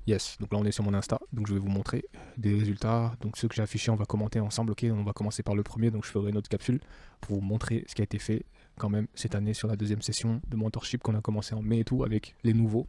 Yes, donc là on est sur mon Insta, donc je vais vous montrer des résultats. Donc ceux que j'ai affichés, on va commenter ensemble, ok. On va commencer par le premier, donc je ferai une autre capsule pour vous montrer ce qui a été fait quand même cette année sur la deuxième session de mentorship qu'on a commencé en mai et tout avec les nouveaux.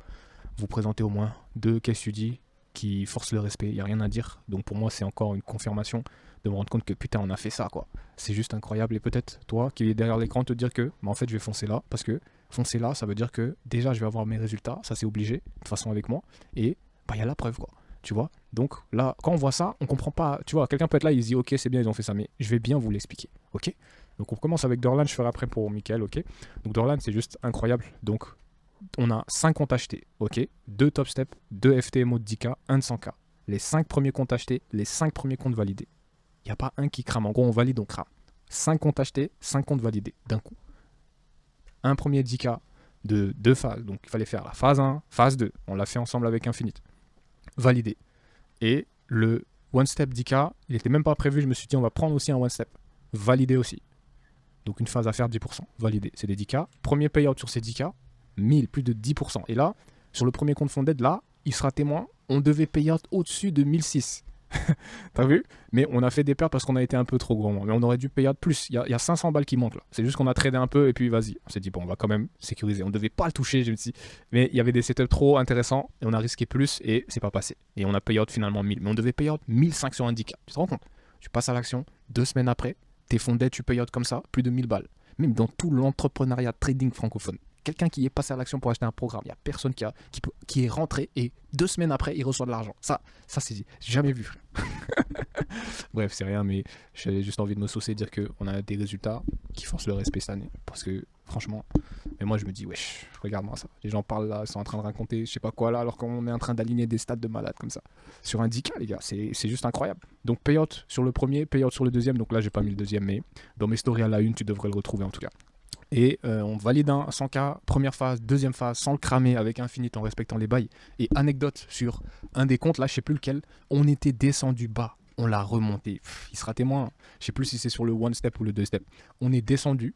Vous présenter au moins 2 case studies qui forcent le respect, il n'y a rien à dire. Donc pour moi c'est encore une confirmation de me rendre compte que putain on a fait ça quoi. C'est juste incroyable et peut-être toi qui es derrière l'écran te dire que en fait je vais foncer là parce que foncer là ça veut dire que déjà je vais avoir mes résultats, ça c'est obligé, de toute façon avec moi, et bah il y a la preuve quoi, tu vois. Donc là quand on voit ça on comprend pas, tu vois, quelqu'un peut être là il se dit ok c'est bien ils ont fait ça mais je vais bien vous l'expliquer, ok. Donc on commence avec Dorlan, je ferai après pour Michael, ok. Donc Dorlan c'est juste incroyable, donc on a 5 comptes achetés, ok, 2 top step, 2 FTMO de 10K, 1 de 100K. Les 5 premiers comptes achetés, les 5 premiers comptes validés. Il n'y a pas un qui crame. En gros, on valide, on crame. 5 comptes achetés, 5 comptes validés d'un coup. Un premier 10K de 2 phases. Donc il fallait faire la phase 1, phase 2. On l'a fait ensemble avec Infinite. Validé. Et le one step 10K, il n'était même pas prévu. Je me suis dit, on va prendre aussi un one step. Validé aussi. Donc une phase à faire 10%. Validé. C'est des 10K. Premier payout sur ces 10K, 1000, plus de 10%. Et là, sur le premier compte Fonded, là, il sera témoin. On devait payer au-dessus de 1006. T'as vu? Mais on a fait des pertes parce qu'on a été un peu trop gourmand. Mais on aurait dû payer plus. Il y a 500 balles qui manquent là. C'est juste qu'on a tradé un peu et puis vas-y. On s'est dit, bon, on va quand même sécuriser. On devait pas le toucher, je me suis dit. Mais il y avait des setups trop intéressants et on a risqué plus et c'est pas passé. Et on a payé out finalement 1000. Mais on devait payer out 1005 sur un 10K. Tu te rends compte? Tu passes à l'action, 2 semaines après, t'es fondé, tu payes out comme ça, plus de 1000 balles. Même dans tout l'entrepreneuriat trading francophone. Quelqu'un qui est passé à l'action pour acheter un programme, il n'y a personne qui est rentré et 2 semaines après, il reçoit de l'argent. Ça c'est j'ai jamais vu, frère. Bref, c'est rien, mais j'avais juste envie de me saucer et dire qu'on a des résultats qui forcent le respect cette année. Parce que, franchement, mais moi je me dis, wesh, regarde-moi ça. Les gens parlent là, ils sont en train de raconter je sais pas quoi là, alors qu'on est en train d'aligner des stats de malade comme ça. Sur un 10K, les gars, c'est juste incroyable. Donc, payout sur le premier, payout sur le deuxième. Donc là, j'ai pas mis le deuxième, mais dans mes stories à la une, tu devrais le retrouver en tout cas. Et on valide un 100K, première phase, deuxième phase, sans le cramer avec Infinite en respectant les bails. Et anecdote sur un des comptes, là je sais plus lequel, on était descendu bas, on l'a remonté. Il sera témoin, je sais plus si c'est sur le one step ou le deux step. On est descendu,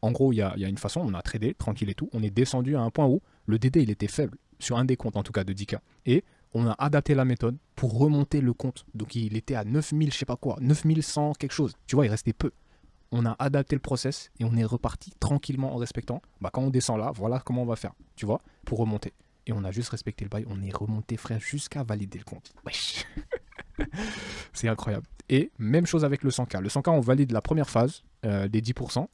en gros il y a une façon, on a tradé tranquille et tout, on est descendu à un point où le DD il était faible, sur un des comptes en tout cas de 10K. Et on a adapté la méthode pour remonter le compte. Donc il était à 9000 je sais pas quoi, 9100 quelque chose. Tu vois, il restait peu. On a adapté le process et on est reparti tranquillement en respectant. Bah, quand on descend là, voilà comment on va faire, tu vois, pour remonter. Et on a juste respecté le bail, on est remonté, frère, jusqu'à valider le compte. Wesh. C'est incroyable. Et même chose avec le 100K. Le 100K, on valide la première phase, des 10%.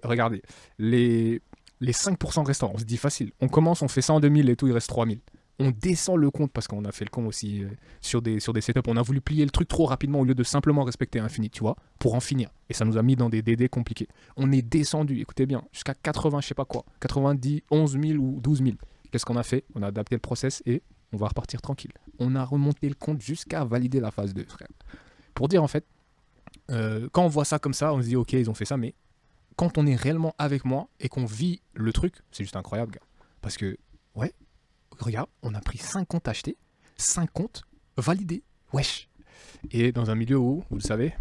Regardez, les 5% restants, on se dit facile. On commence, on fait ça en 2000 et tout, il reste 3000. On descend le compte parce qu'on a fait le con aussi sur des setups. On a voulu plier le truc trop rapidement au lieu de simplement respecter Infinite, tu vois, pour en finir. Et ça nous a mis dans des DD compliqués. On est descendu, écoutez bien, jusqu'à 80, je sais pas quoi, 90, 11 000 ou 12 000. Qu'est-ce qu'on a fait? On a adapté le process et on va repartir tranquille. On a remonté le compte jusqu'à valider la phase 2, frère. Pour dire en fait, quand on voit ça comme ça, on se dit ok, ils ont fait ça, mais quand on est réellement avec moi et qu'on vit le truc, c'est juste incroyable, gars. Parce que, ouais, regarde, on a pris 5 comptes achetés, 5 comptes validés. Wesh. Et dans un milieu où, vous le savez,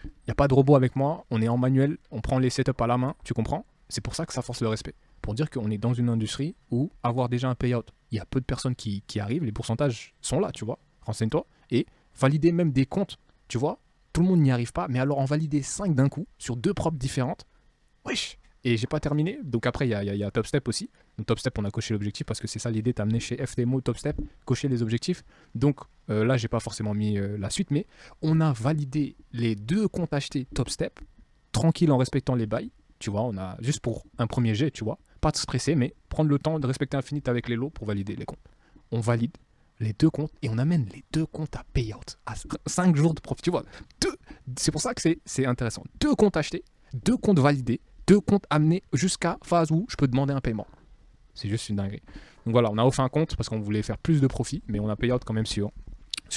il n'y a pas de robot avec moi, on est en manuel, on prend les setups à la main, tu comprends? C'est pour ça que ça force le respect. Pour dire qu'on est dans une industrie où avoir déjà un payout, il y a peu de personnes qui arrivent, les pourcentages sont là, tu vois. Renseigne-toi. Et valider même des comptes, tu vois. Tout le monde n'y arrive pas, mais alors en valider 5 d'un coup, sur 2 props différentes, wesh. Et j'ai pas terminé, donc après il y a Top Step aussi. Donc Top Step on a coché l'objectif parce que c'est ça l'idée, t'amener chez FTMO Top Step, cocher les objectifs. Donc là j'ai pas forcément mis la suite, mais on a validé les 2 comptes achetés Top Step, tranquille en respectant les bails, tu vois, on a juste pour un premier jet, tu vois, pas de se stresser, mais prendre le temps de respecter Infinite avec les lots pour valider les comptes. On valide les 2 comptes et on amène les 2 comptes à payout, à 5 jours de profit, tu vois. C'est pour ça que c'est intéressant. 2 comptes achetés, 2 comptes validés, 2 comptes amenés jusqu'à phase où je peux demander un paiement. C'est juste une dinguerie. Donc voilà, on a off un compte parce qu'on voulait faire plus de profit, mais on a payout quand même sur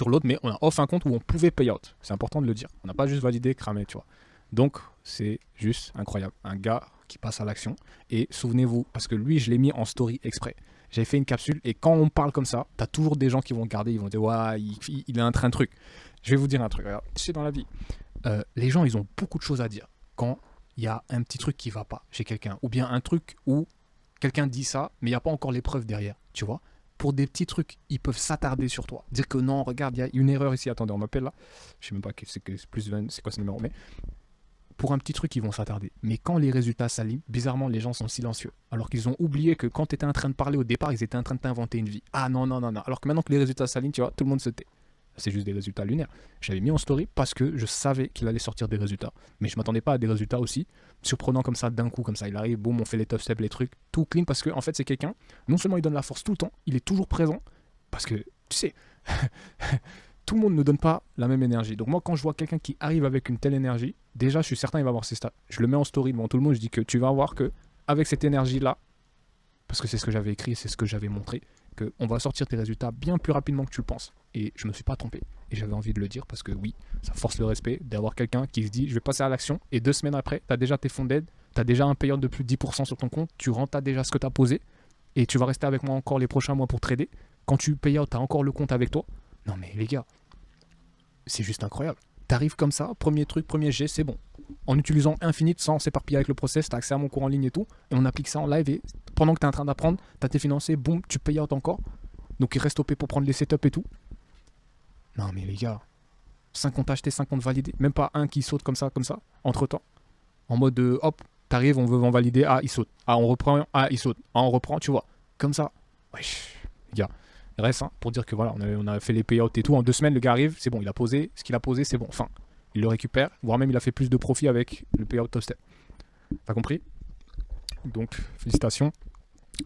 l'autre, mais on a off un compte où on pouvait payout. C'est important de le dire. On n'a pas juste validé, cramé, tu vois. Donc c'est juste incroyable. Un gars qui passe à l'action. Et souvenez-vous, parce que lui, je l'ai mis en story exprès. J'avais fait une capsule et quand on parle comme ça, t'as toujours des gens qui vont regarder, ils vont dire ouais, il est en train de truc. Je vais vous dire un truc. Regarde, tu sais, dans la vie, les gens, ils ont beaucoup de choses à dire quand il y a un petit truc qui va pas chez quelqu'un, ou bien un truc où quelqu'un dit ça, mais il n'y a pas encore les preuves derrière, tu vois. pour des petits trucs, ils peuvent s'attarder sur toi. Dire que non, regarde, il y a une erreur ici. Attendez, on m'appelle là. Je sais même pas c'est plus 20, c'est quoi ce numéro. Mais pour un petit truc, ils vont s'attarder. Mais quand les résultats s'alignent, bizarrement, les gens sont silencieux. Alors qu'ils ont oublié que quand tu étais en train de parler au départ, ils étaient en train de t'inventer une vie. Ah non, non, non, non. Alors que maintenant que les résultats s'alignent, tu vois, tout le monde se tait. C'est juste des résultats lunaires. J'avais mis en story parce que je savais qu'il allait sortir des résultats. Mais je m'attendais pas à des résultats aussi surprenants comme ça, d'un coup, comme ça. Il arrive, boum, on fait les top steps, les trucs, tout clean. Parce que, en fait, c'est quelqu'un, non seulement il donne la force tout le temps, il est toujours présent. Parce que, tu sais, tout le monde ne donne pas la même énergie. Donc moi, quand je vois quelqu'un qui arrive avec une telle énergie, déjà, je suis certain qu'il va avoir ses stats. Je le mets en story devant tout le monde, je dis que tu vas voir que avec cette énergie-là, parce que c'est ce que j'avais écrit, c'est ce que j'avais montré, qu'on va sortir tes résultats bien plus rapidement que tu le penses. Et je ne me suis pas trompé. Et j'avais envie de le dire parce que oui, ça force le respect d'avoir quelqu'un qui se dit je vais passer à l'action et 2 semaines après, tu as déjà tes fonds d'aide, tu as déjà un payout de plus de 10% sur ton compte, tu rentres déjà ce que tu as posé et tu vas rester avec moi encore les prochains mois pour trader. Quand tu payes out, tu as encore le compte avec toi. Non mais les gars, c'est juste incroyable. T'arrives comme ça, premier truc, premier jet, c'est bon. En utilisant Infinite sans s'éparpiller avec le process, t'as accès à mon cours en ligne et tout, et on applique ça en live et pendant que t'es en train d'apprendre, t'as tes financés, boum, tu payes out encore. Donc il reste OP pour prendre les setups et tout. Non mais les gars, 5 comptes achetés, 5 comptes validés, même pas un qui saute comme ça, entre temps. En mode hop, t'arrives, on veut en valider, ah il saute, ah on reprend, ah il saute, ah on reprend, tu vois, comme ça. Wesh, les gars. Reste hein, pour dire que voilà, on a fait les payouts et tout. En 2 semaines, le gars arrive, c'est bon, il a posé. Ce qu'il a posé, c'est bon. Enfin, il le récupère, voire même il a fait plus de profit avec le payout top step. T'as compris? Donc, félicitations,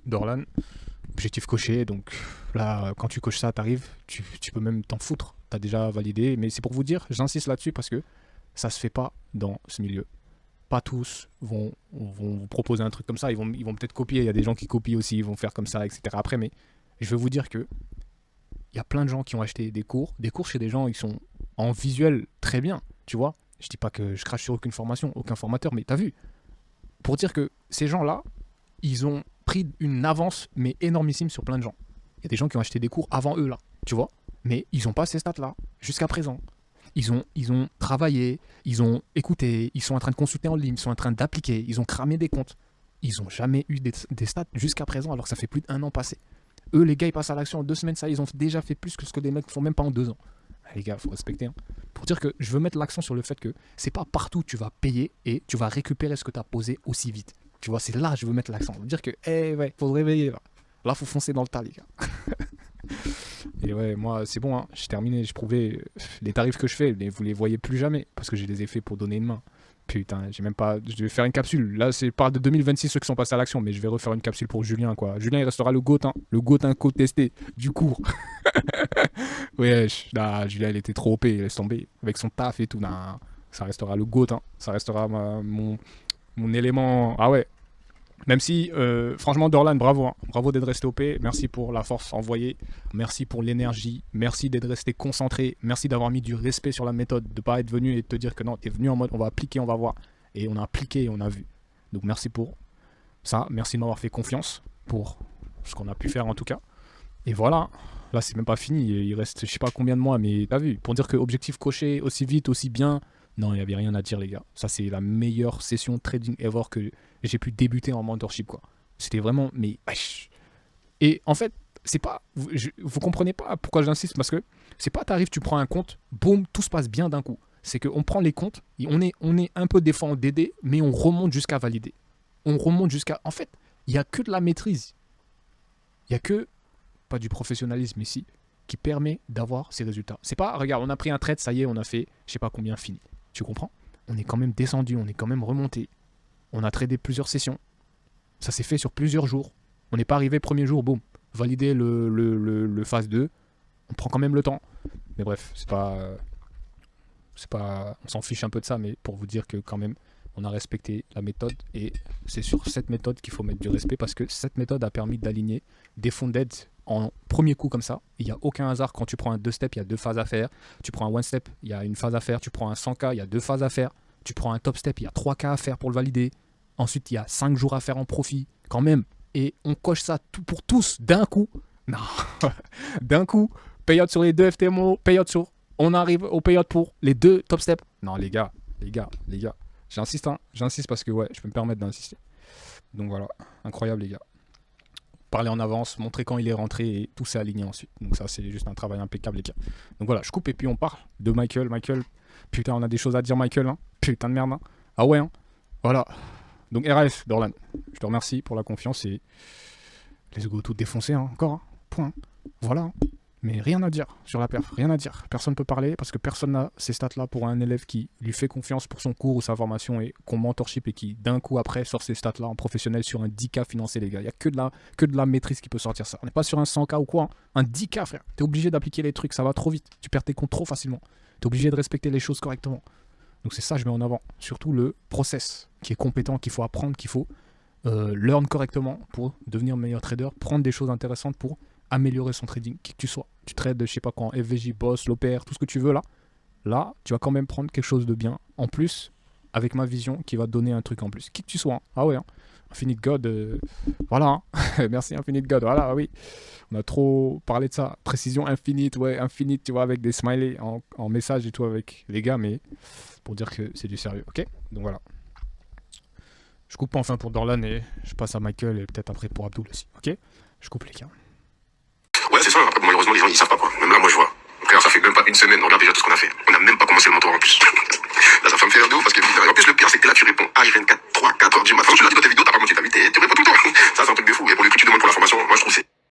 Dorlan. Objectif coché. Donc là, quand tu coches ça, t'arrives, tu peux même t'en foutre. T'as déjà validé. Mais c'est pour vous dire, j'insiste là-dessus parce que ça se fait pas dans ce milieu. Pas tous vont vous proposer un truc comme ça. Ils vont peut-être copier. Il y a des gens qui copient aussi, ils vont faire comme ça, etc. Après, mais je veux vous dire que il y a plein de gens qui ont acheté des cours chez des gens qui sont en visuel très bien, tu vois. Je dis pas que je crache sur aucune formation, aucun formateur, mais t'as vu. Pour dire que ces gens-là, ils ont pris une avance, mais énormissime sur plein de gens. Il y a des gens qui ont acheté des cours avant eux, là, tu vois. Mais ils n'ont pas ces stats-là, jusqu'à présent. Ils ont travaillé, ils ont écouté, ils sont en train de consulter en ligne, ils sont en train d'appliquer, ils ont cramé des comptes. Ils n'ont jamais eu des stats jusqu'à présent, alors que ça fait plus d'1 an passé. Eux, les gars, ils passent à l'action en 2 semaines, ça, ils ont déjà fait plus que ce que des mecs font même pas en 2 ans. Les gars, faut respecter. Hein. Pour dire que je veux mettre l'accent sur le fait que c'est pas partout tu vas payer et tu vas récupérer ce que tu as posé aussi vite. Tu vois, c'est là que je veux mettre l'accent. Dire que, ouais, faut se réveiller là. Là, faut foncer dans le tas, les gars. Et ouais, moi, c'est bon, hein. J'ai terminé, j'ai prouvé les tarifs que je fais, mais vous les voyez plus jamais parce que j'ai des effets pour donner une main. Putain, j'ai même pas. Je vais faire une capsule. Là, c'est parle de 2026 ceux qui sont passés à l'action, mais je vais refaire une capsule pour Julien, quoi. Julien, il restera le GOAT, hein. Le GOAT incontesté du cours. Wesh, nah, Julien, il était trop OP, il laisse tomber. Avec son taf et tout, nah, ça restera le GOAT, hein. Ça restera mon élément. Ah ouais. Même si, franchement, Dorlan, bravo. Hein. Bravo d'être resté OP. Merci pour la force envoyée. Merci pour l'énergie. Merci d'être resté concentré. Merci d'avoir mis du respect sur la méthode. De ne pas être venu et de te dire que non, tu es venu en mode on va appliquer, on va voir. Et on a appliqué et on a vu. Donc merci pour ça. Merci de m'avoir fait confiance pour ce qu'on a pu faire en tout cas. Et voilà. Là, c'est même pas fini. Il reste je sais pas combien de mois, mais t'as vu. Pour dire que objectif coché aussi vite, aussi bien. Non, il n'y avait rien à dire, les gars. Ça, c'est la meilleure session trading ever que j'ai pu débuter en mentorship, quoi. C'était vraiment... Mais... Et en fait, c'est pas... Vous comprenez pas pourquoi j'insiste, parce que c'est pas t'arrives, tu prends un compte, boum, tout se passe bien d'un coup. C'est qu'on prend les comptes, et on est un peu des fois en DD, mais on remonte jusqu'à valider. On remonte jusqu'à... En fait, il n'y a que de la maîtrise. Il n'y a que... Pas du professionnalisme ici, qui permet d'avoir ces résultats. C'est pas, regarde, on a pris un trade, ça y est, on a fait, je sais pas combien fini. Tu comprends? On est quand même descendu, on est quand même remonté. On a tradé plusieurs sessions. Ça s'est fait sur plusieurs jours. On n'est pas arrivé premier jour, boum, valider le phase 2. On prend quand même le temps. Mais bref, c'est pas... On s'en fiche un peu de ça, mais pour vous dire que quand même, on a respecté la méthode. Et c'est sur cette méthode qu'il faut mettre du respect parce que cette méthode a permis d'aligner des fonds d'aide en premier coup comme ça. Il n'y a aucun hasard quand tu prends un 2-step, il y a 2 phases à faire. Tu prends un 1-step, il y a une phase à faire. Tu prends un 100K, il y a 2 phases à faire. Tu prends un top-step, il y a 3K à faire pour le valider. Ensuite, il y a 5 jours à faire en profit quand même. Et on coche ça tout pour tous d'un coup. Non, d'un coup, payout sur les 2 FTMO, payout sur... On arrive au payout pour les 2 top-steps. Non, les gars. J'insiste parce que ouais, je peux me permettre d'insister. Donc voilà, incroyable les gars. parler en avance, montrer quand il est rentré et tout s'est aligné ensuite. Donc ça, c'est juste un travail impeccable, les gars. Donc voilà, je coupe et puis on parle de Michael. Michael, putain, on a des choses à dire, Michael. Hein. Putain de merde. Hein. Ah ouais, hein. Voilà. Donc RAF, Dorlan, je te remercie pour la confiance et let's go, tout défoncer, hein, encore. Hein. Point. Voilà. Hein. Mais rien à dire sur la perf, rien à dire. Personne ne peut parler parce que personne n'a ces stats-là pour un élève qui lui fait confiance pour son cours ou sa formation et qu'on mentorship et qui d'un coup après sort ces stats-là en professionnel sur un 10K financé, les gars. Il n'y a que de la maîtrise qui peut sortir ça. On n'est pas sur un 100K ou quoi, hein. Un 10K, frère. T'es obligé d'appliquer les trucs, ça va trop vite. Tu perds tes comptes trop facilement. T'es obligé de respecter les choses correctement. Donc c'est ça que je mets en avant. Surtout le process qui est compétent, qu'il faut apprendre, qu'il faut learn correctement pour devenir meilleur trader, prendre des choses intéressantes pour améliorer son trading, qui que tu sois. Tu trades, je sais pas quand, FVJ, Boss, l'OPR, tout ce que tu veux là, tu vas quand même prendre quelque chose de bien. En plus, avec ma vision qui va te donner un truc en plus. Qui que tu sois. Hein. Ah ouais, hein. Infinite God, voilà. Hein. Merci Infinite God, voilà, oui. On a trop parlé de ça. Précision infinite, ouais, infinite, tu vois, avec des smileys en message et tout avec les gars, mais pour dire que c'est du sérieux, ok? Donc voilà. Je coupe enfin pour Dorlan et je passe à Michael et peut-être après pour Abdul aussi, ok? Je coupe les gars. Ouais, c'est ça. Après, malheureusement, les gens, ils savent pas, quoi. Même là, moi, je vois. Frère, ça fait même pas une semaine. On regarde déjà tout ce qu'on a fait. On a même pas commencé le mentor en plus. Là, ça me fait un de ouf parce que, en plus, le pire, c'est que là, tu réponds A24